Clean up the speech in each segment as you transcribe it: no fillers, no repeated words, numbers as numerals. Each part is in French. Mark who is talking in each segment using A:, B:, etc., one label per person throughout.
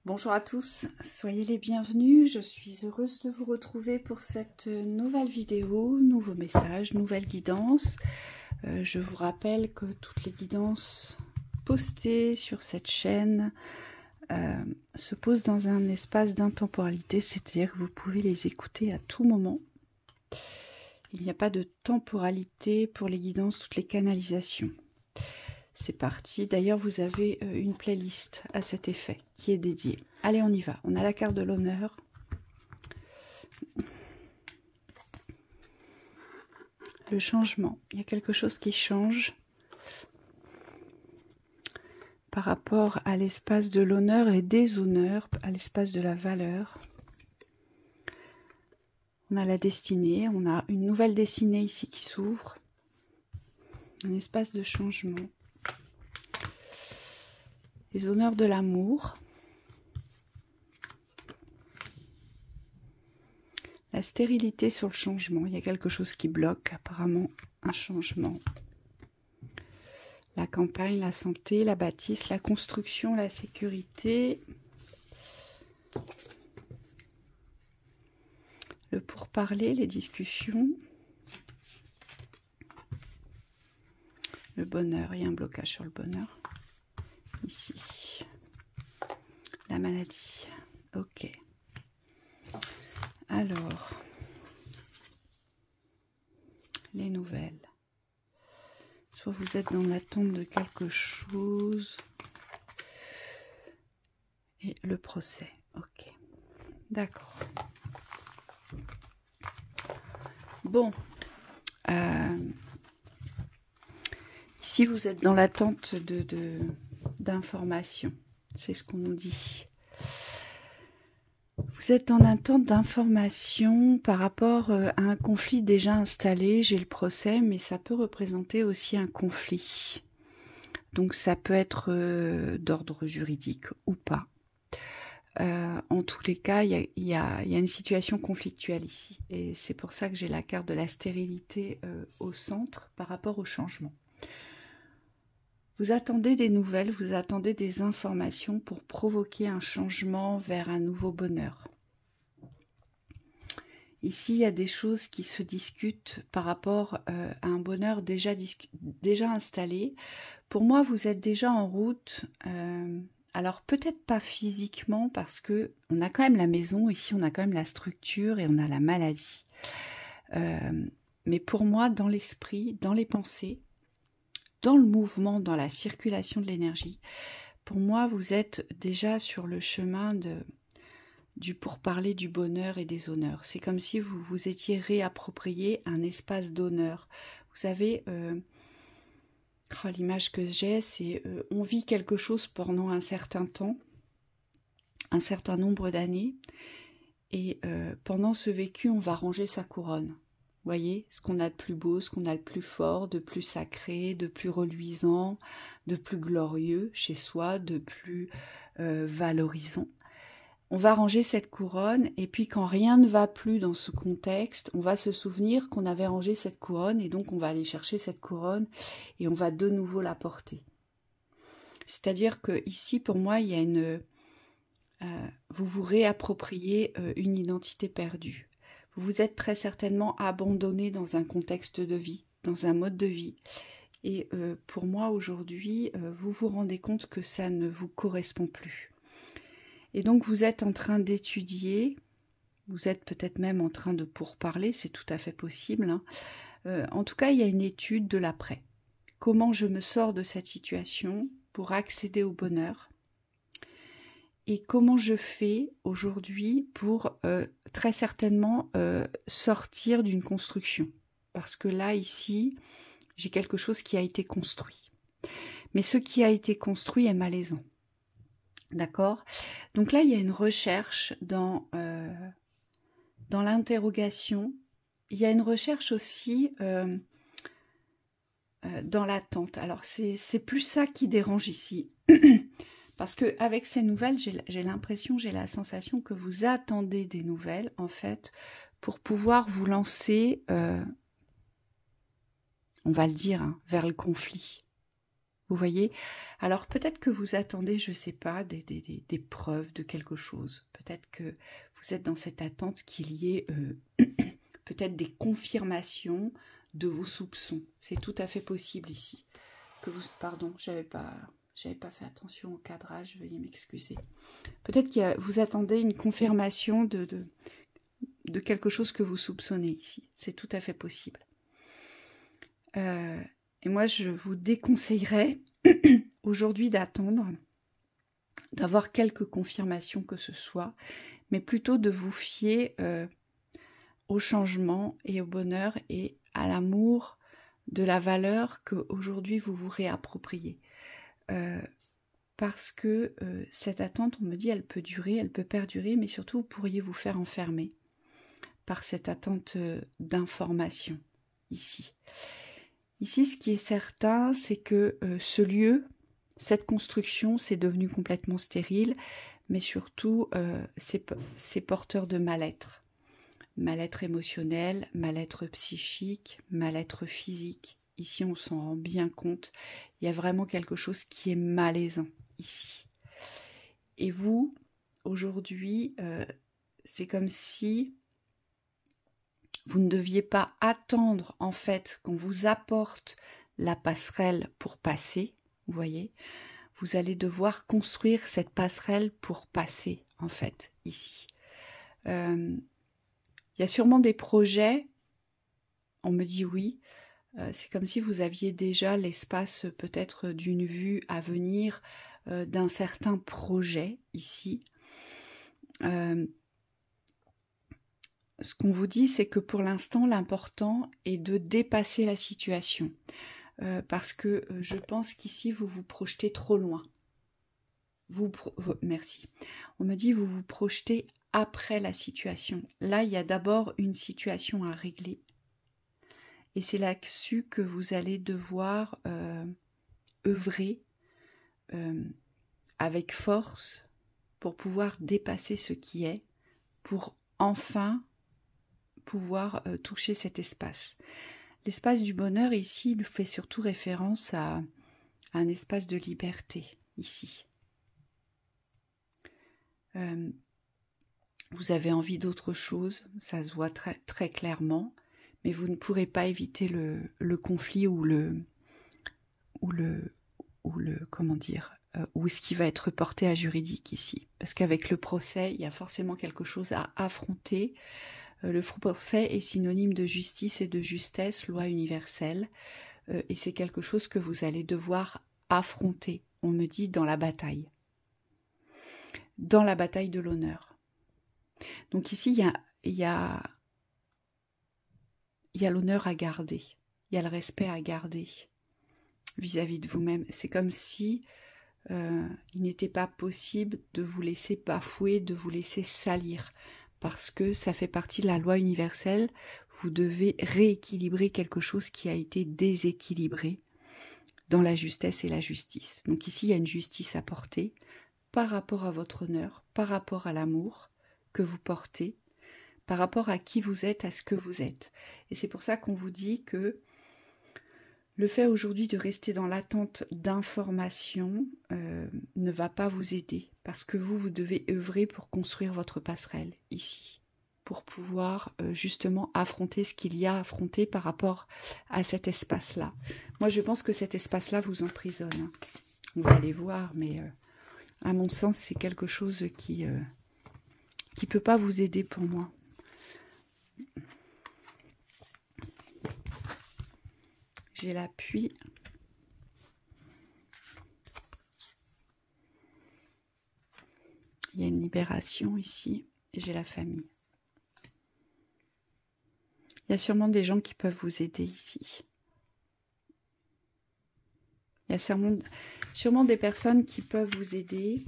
A: Bonjour à tous, soyez les bienvenus, je suis heureuse de vous retrouver pour cette nouvelle vidéo, nouveau message, nouvelle guidance. Je vous rappelle que toutes les guidances postées sur cette chaîne se posent dans un espace d'intemporalité, c'est-à-dire que vous pouvez les écouter à tout moment. Il n'y a pas de temporalité pour les guidances, toutes les canalisations. C'est parti. D'ailleurs, vous avez une playlist à cet effet qui est dédiée. Allez, on y va. On a la carte de l'honneur. Le changement. Il y a quelque chose qui change par rapport à l'espace de l'honneur et des honneurs, à l'espace de la valeur. On a la destinée. On a une nouvelle destinée ici qui s'ouvre. Un espace de changement. Les honneurs de l'amour. La stérilité sur le changement. Il y a quelque chose qui bloque, apparemment, un changement. La campagne, la santé, la bâtisse, la construction, la sécurité. Le pourparler, les discussions. Le bonheur, il y a un blocage sur le bonheur. Ici, la maladie. Ok. Alors, les nouvelles. Soit vous êtes dans l'attente de quelque chose. Et le procès. Ok. D'accord. Bon. Ici, vous êtes dans l'attente d'informations. C'est ce qu'on nous dit. Vous êtes en attente d'informations par rapport à un conflit déjà installé. J'ai le procès, mais ça peut représenter aussi un conflit. Donc ça peut être d'ordre juridique ou pas. En tous les cas, il y a une situation conflictuelle ici. Et c'est pour ça que j'ai la carte de la stérilité au centre par rapport au changement. Vous attendez des nouvelles, vous attendez des informations pour provoquer un changement vers un nouveau bonheur. Ici, il y a des choses qui se discutent par rapport à un bonheur déjà installé. Pour moi, vous êtes déjà en route. Alors, peut-être pas physiquement parce que on a quand même la maison. Ici, on a quand même la structure et on a la maladie. Mais pour moi, dans l'esprit, dans les pensées, dans le mouvement, dans la circulation de l'énergie, pour moi, vous êtes déjà sur le chemin du pourparler du bonheur et des honneurs. C'est comme si vous vous étiez réapproprié un espace d'honneur. Vous savez, l'image que j'ai, c'est on vit quelque chose pendant un certain temps, un certain nombre d'années, et pendant ce vécu, on va ranger sa couronne. Vous voyez, ce qu'on a de plus beau, ce qu'on a de plus fort, de plus sacré, de plus reluisant, de plus glorieux chez soi, de plus valorisant. On va ranger cette couronne et puis quand rien ne va plus dans ce contexte, on va se souvenir qu'on avait rangé cette couronne et donc on va aller chercher cette couronne et on va de nouveau la porter. C'est-à-dire que ici, pour moi, il y a une... vous vous réappropriez une identité perdue. Vous vous êtes très certainement abandonné dans un contexte de vie, dans un mode de vie. Et pour moi, aujourd'hui, vous vous rendez compte que ça ne vous correspond plus. Et donc, vous êtes en train d'étudier, vous êtes peut-être même en train de pourparler, c'est tout à fait possible. Hein. En tout cas, il y a une étude de l'après. Comment je me sors de cette situation pour accéder au bonheur? Et comment je fais aujourd'hui pour très certainement sortir d'une construction? Parce que là, ici, j'ai quelque chose qui a été construit. Mais ce qui a été construit est malaisant. D'accord? Donc là, il y a une recherche dans l'interrogation. Il y a une recherche aussi dans l'attente. Alors, c'est plus ça qui dérange ici. Parce qu'avec ces nouvelles, j'ai l'impression, j'ai la sensation que vous attendez des nouvelles, en fait, pour pouvoir vous lancer, on va le dire, hein, vers le conflit. Vous voyez? Alors peut-être que vous attendez, je ne sais pas, des preuves de quelque chose. Peut-être que vous êtes dans cette attente qu'il y ait peut-être des confirmations de vos soupçons. C'est tout à fait possible ici. Pardon, j'avais pas fait attention au cadrage, veuillez m'excuser. Peut-être que vous attendez une confirmation de quelque chose que vous soupçonnez ici. C'est tout à fait possible. Et moi, je vous déconseillerais aujourd'hui d'attendre, d'avoir quelques confirmations que ce soit, mais plutôt de vous fier au changement et au bonheur et à l'amour de la valeur qu'aujourd'hui vous vous réappropriez. Parce que cette attente, on me dit, elle peut durer, elle peut perdurer, mais surtout vous pourriez vous faire enfermer par cette attente d'information ici. Ici, ce qui est certain, c'est que ce lieu, cette construction, c'est devenu complètement stérile, mais surtout, c'est porteur de mal-être. Mal-être émotionnel, mal-être psychique, mal-être physique. Ici, on s'en rend bien compte. Il y a vraiment quelque chose qui est malaisant ici. Et vous, aujourd'hui, c'est comme si vous ne deviez pas attendre, en fait, qu'on vous apporte la passerelle pour passer, vous voyez. Vous allez devoir construire cette passerelle pour passer, en fait, ici. Il y a sûrement des projets, on me dit oui, c'est comme si vous aviez déjà l'espace peut-être d'une vue à venir, d'un certain projet ici. Ce qu'on vous dit, c'est que pour l'instant, l'important est de dépasser la situation. Parce que je pense qu'ici, vous vous projetez trop loin. Merci. On me dit, vous vous projetez après la situation. Là, il y a d'abord une situation à régler. Et c'est là-dessus que vous allez devoir œuvrer avec force pour pouvoir dépasser ce qui est, pour enfin pouvoir toucher cet espace. L'espace du bonheur ici, il fait surtout référence à un espace de liberté ici. Vous avez envie d'autre chose, ça se voit très, très clairement, mais vous ne pourrez pas éviter le conflit ou comment dire, ou ce qui va être porté à juridique ici. Parce qu'avec le procès, il y a forcément quelque chose à affronter. Le procès est synonyme de justice et de justesse, loi universelle, et c'est quelque chose que vous allez devoir affronter, on me dit, dans la bataille de l'honneur. Donc ici, il y a l'honneur à garder, il y a le respect à garder vis-à-vis de vous-même. C'est comme si il n'était pas possible de vous laisser bafouer, de vous laisser salir, parce que ça fait partie de la loi universelle. Vous devez rééquilibrer quelque chose qui a été déséquilibré dans la justesse et la justice. Donc ici, il y a une justice à porter par rapport à votre honneur, par rapport à l'amour que vous portez, par rapport à qui vous êtes, à ce que vous êtes. Et c'est pour ça qu'on vous dit que le fait aujourd'hui de rester dans l'attente d'informations ne va pas vous aider, parce que vous devez œuvrer pour construire votre passerelle ici, pour pouvoir justement affronter ce qu'il y a à affronter par rapport à cet espace-là. Moi, je pense que cet espace-là vous emprisonne. Hein. On va aller voir, mais à mon sens, c'est quelque chose qui peut pas vous aider pour moi. J'ai l'appui. Il y a une libération ici. Et j'ai la famille. Il y a sûrement des gens qui peuvent vous aider ici. Il y a sûrement des personnes qui peuvent vous aider.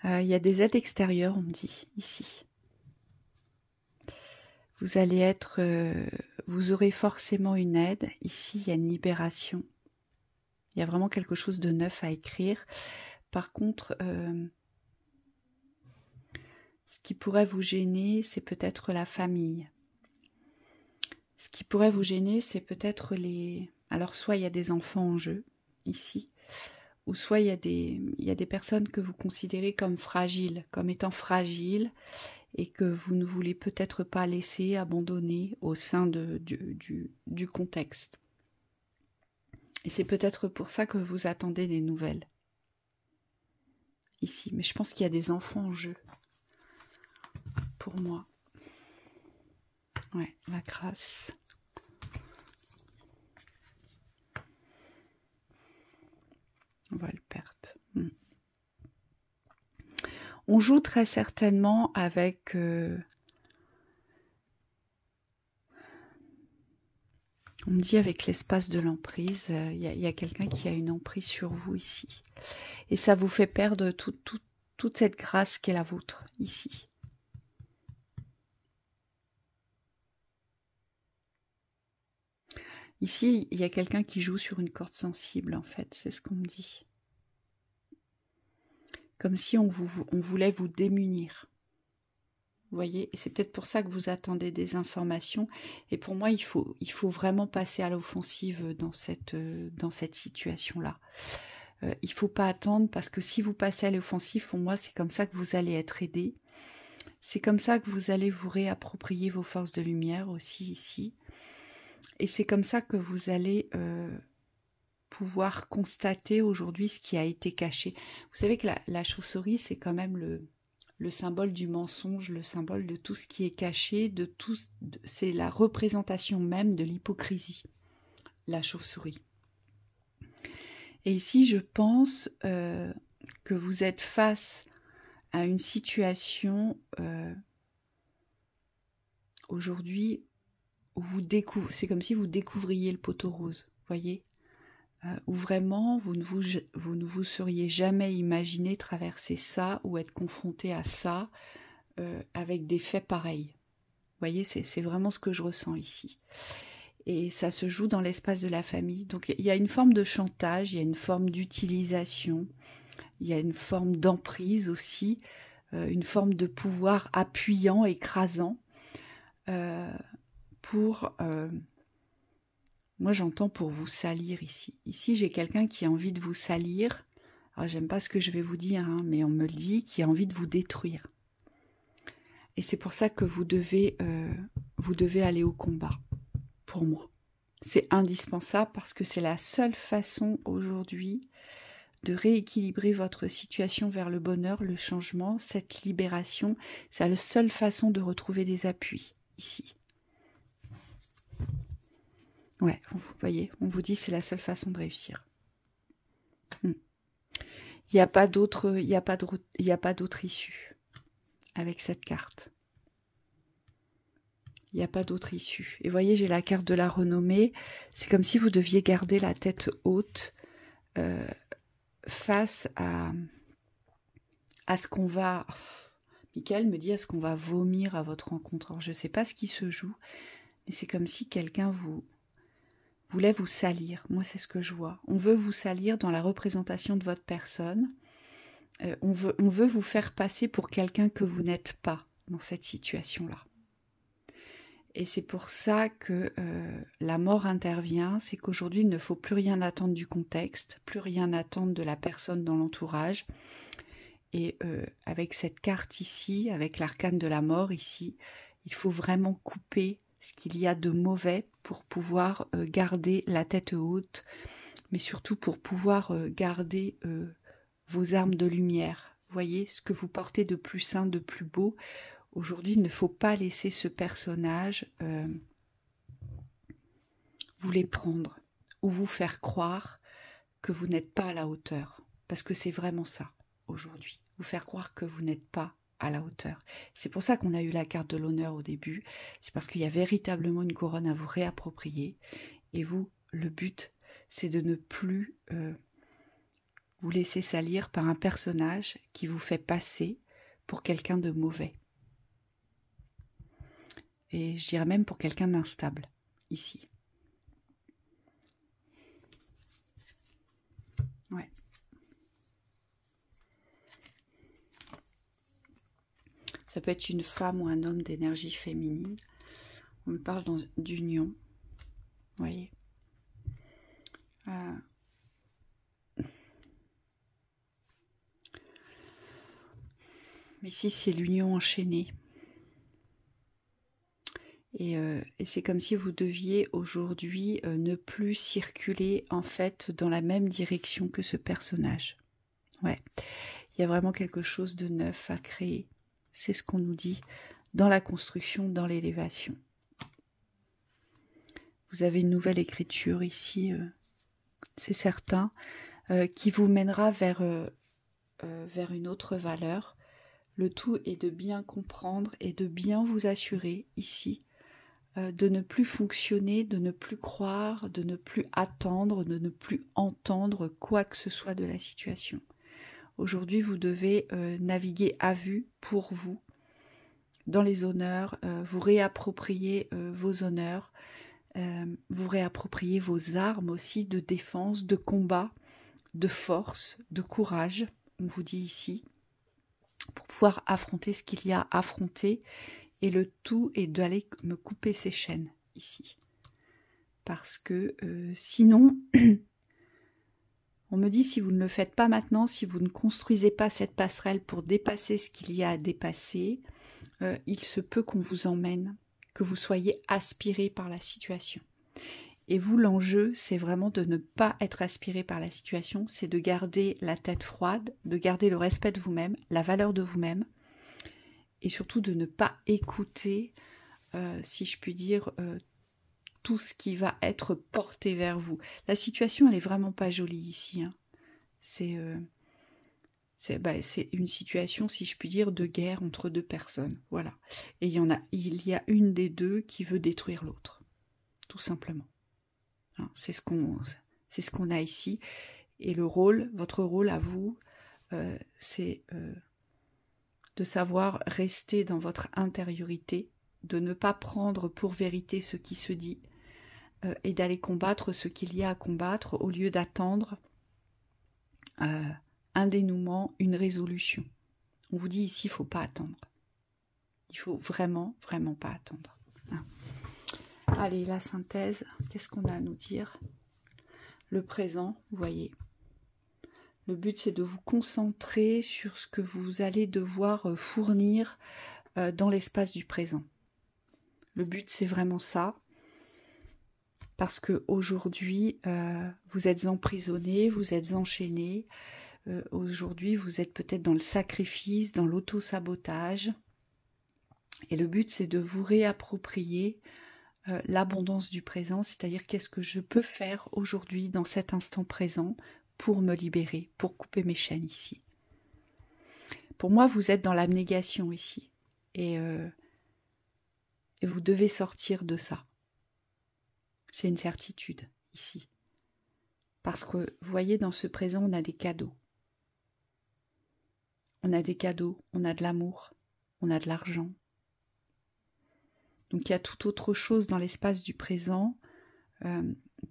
A: Il y a des aides extérieures, on me dit, ici. Vous allez être, vous aurez forcément une aide. Ici, il y a une libération. Il y a vraiment quelque chose de neuf à écrire. Par contre, ce qui pourrait vous gêner, c'est peut-être la famille. Ce qui pourrait vous gêner, c'est peut-être les... Alors, soit il y a des enfants en jeu, ici, ou soit il y a des personnes que vous considérez comme fragiles, comme étant fragiles, et que vous ne voulez peut-être pas laisser abandonner au sein du contexte. Et c'est peut-être pour ça que vous attendez des nouvelles. Ici, mais je pense qu'il y a des enfants en jeu. Pour moi. Ouais, la grâce. On va le perdre. On joue très certainement avec... on me dit avec l'espace de l'emprise, il y a quelqu'un qui a une emprise sur vous ici. Et ça vous fait perdre toute cette grâce qui est la vôtre ici. Ici, il y a quelqu'un qui joue sur une corde sensible, en fait, c'est ce qu'on me dit. Comme si on voulait vous démunir. Vous voyez, et c'est peut-être pour ça que vous attendez des informations. Et pour moi, il faut vraiment passer à l'offensive dans cette situation-là. Il ne faut pas attendre, parce que si vous passez à l'offensive, pour moi, c'est comme ça que vous allez être aidé. C'est comme ça que vous allez vous réapproprier vos forces de lumière aussi ici. Et c'est comme ça que vous allez pouvoir constater aujourd'hui ce qui a été caché. Vous savez que la chauve-souris, c'est quand même le symbole du mensonge, le symbole de tout ce qui est caché, c'est la représentation même de l'hypocrisie, la chauve-souris. Et ici, je pense que vous êtes face à une situation aujourd'hui où c'est comme si vous découvriez le poteau rose, voyez, où vraiment vous ne vous seriez jamais imaginé traverser ça ou être confronté à ça avec des faits pareils. Vous voyez, c'est vraiment ce que je ressens ici. Et ça se joue dans l'espace de la famille. Donc il y a une forme de chantage, il y a une forme d'utilisation, il y a une forme d'emprise aussi, une forme de pouvoir appuyant, écrasant, moi j'entends pour vous salir ici. Ici j'ai quelqu'un qui a envie de vous salir. Alors j'aime pas ce que je vais vous dire, hein, mais on me le dit, qui a envie de vous détruire. Et c'est pour ça que vous devez aller au combat, pour moi. C'est indispensable parce que c'est la seule façon aujourd'hui de rééquilibrer votre situation vers le bonheur, le changement, cette libération. C'est la seule façon de retrouver des appuis ici. Ouais, vous voyez, on vous dit c'est la seule façon de réussir. Il n'y a pas d'autre issue avec cette carte. Il n'y a pas d'autre issue. Et voyez, j'ai la carte de la renommée. C'est comme si vous deviez garder la tête haute face à ce qu'on va... Michael me dit à ce qu'on va vomir à votre rencontre. Alors, je ne sais pas ce qui se joue, mais c'est comme si quelqu'un voulait vous salir. Moi, c'est ce que je vois. On veut vous salir dans la représentation de votre personne. On veut vous faire passer pour quelqu'un que vous n'êtes pas dans cette situation-là. Et c'est pour ça que la mort intervient. C'est qu'aujourd'hui, il ne faut plus rien attendre du contexte, plus rien attendre de la personne dans l'entourage. Et avec cette carte ici, avec l'arcane de la mort ici, il faut vraiment couper ce qu'il y a de mauvais pour pouvoir garder la tête haute, mais surtout pour pouvoir garder vos armes de lumière. Voyez ce que vous portez de plus sain, de plus beau. Aujourd'hui, il ne faut pas laisser ce personnage vous les prendre ou vous faire croire que vous n'êtes pas à la hauteur. Parce que c'est vraiment ça aujourd'hui. Vous faire croire que vous n'êtes pas à la hauteur. C'est pour ça qu'on a eu la carte de l'honneur au début. C'est parce qu'il y a véritablement une couronne à vous réapproprier. Et vous, le but, c'est de ne plus vous laisser salir par un personnage qui vous fait passer pour quelqu'un de mauvais. Et je dirais même pour quelqu'un d'instable, ici. Ouais. Ça peut être une femme ou un homme d'énergie féminine. On me parle d'union. Vous voyez. Ici, c'est l'union enchaînée. Et c'est comme si vous deviez aujourd'hui ne plus circuler en fait dans la même direction que ce personnage. Ouais, il y a vraiment quelque chose de neuf à créer. C'est ce qu'on nous dit dans la construction, dans l'élévation. Vous avez une nouvelle écriture ici, c'est certain, qui vous mènera vers une autre valeur. Le tout est de bien comprendre et de bien vous assurer ici de ne plus fonctionner, de ne plus croire, de ne plus attendre, de ne plus entendre quoi que ce soit de la situation. Aujourd'hui, vous devez naviguer à vue pour vous, dans les honneurs, vous réapproprier vos honneurs, vous réapproprier vos armes aussi de défense, de combat, de force, de courage, on vous dit ici, pour pouvoir affronter ce qu'il y a à affronter. Et le tout est d'aller me couper ces chaînes ici. Parce que sinon, on me dit si vous ne le faites pas maintenant, si vous ne construisez pas cette passerelle pour dépasser ce qu'il y a à dépasser, il se peut qu'on vous emmène, que vous soyez aspiré par la situation. Et vous, l'enjeu, c'est vraiment de ne pas être aspiré par la situation, c'est de garder la tête froide, de garder le respect de vous-même, la valeur de vous-même, et surtout de ne pas écouter, si je puis dire, tout ce qui va être porté vers vous. La situation, elle est vraiment pas jolie ici. Hein. C'est une situation, si je puis dire, de guerre entre deux personnes. Voilà. Et il y a une des deux qui veut détruire l'autre, tout simplement. Hein, c'est ce qu'on a ici. Et votre rôle à vous, c'est de savoir rester dans votre intériorité, de ne pas prendre pour vérité ce qui se dit et d'aller combattre ce qu'il y a à combattre au lieu d'attendre un dénouement, une résolution. On vous dit ici, il ne faut pas attendre. Il faut vraiment, vraiment pas attendre. Hein. Allez, la synthèse, qu'est-ce qu'on a à nous dire? Le présent, vous voyez. Le but, c'est de vous concentrer sur ce que vous allez devoir fournir dans l'espace du présent. Le but, c'est vraiment ça. Parce qu'aujourd'hui, vous êtes emprisonné, vous êtes enchaîné. Aujourd'hui, vous êtes peut-être dans le sacrifice, dans l'auto-sabotage. Et le but, c'est de vous réapproprier l'abondance du présent, c'est-à-dire qu'est-ce que je peux faire aujourd'hui, dans cet instant présent, pour me libérer, pour couper mes chaînes ici. Pour moi, vous êtes dans l'abnégation ici. Et vous devez sortir de ça. C'est une certitude ici. Parce que, vous voyez, dans ce présent, on a des cadeaux. On a des cadeaux, on a de l'amour, on a de l'argent. Donc il y a tout autre chose dans l'espace du présent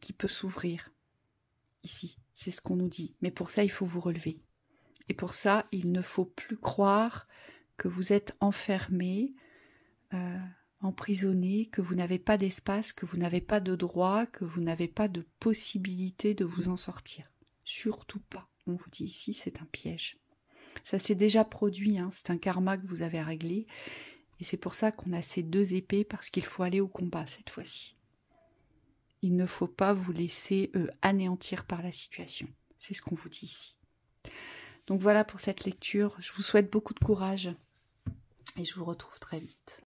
A: qui peut s'ouvrir. Ici, c'est ce qu'on nous dit. Mais pour ça, il faut vous relever. Et pour ça, il ne faut plus croire que vous êtes enfermé, emprisonné, que vous n'avez pas d'espace, que vous n'avez pas de droit, que vous n'avez pas de possibilité de vous en sortir. Surtout pas. On vous dit ici, c'est un piège. Ça s'est déjà produit, hein, c'est un karma que vous avez à régler. Et c'est pour ça qu'on a ces deux épées, parce qu'il faut aller au combat cette fois-ci. Il ne faut pas vous laisser anéantir par la situation. C'est ce qu'on vous dit ici. Donc voilà pour cette lecture. Je vous souhaite beaucoup de courage et je vous retrouve très vite.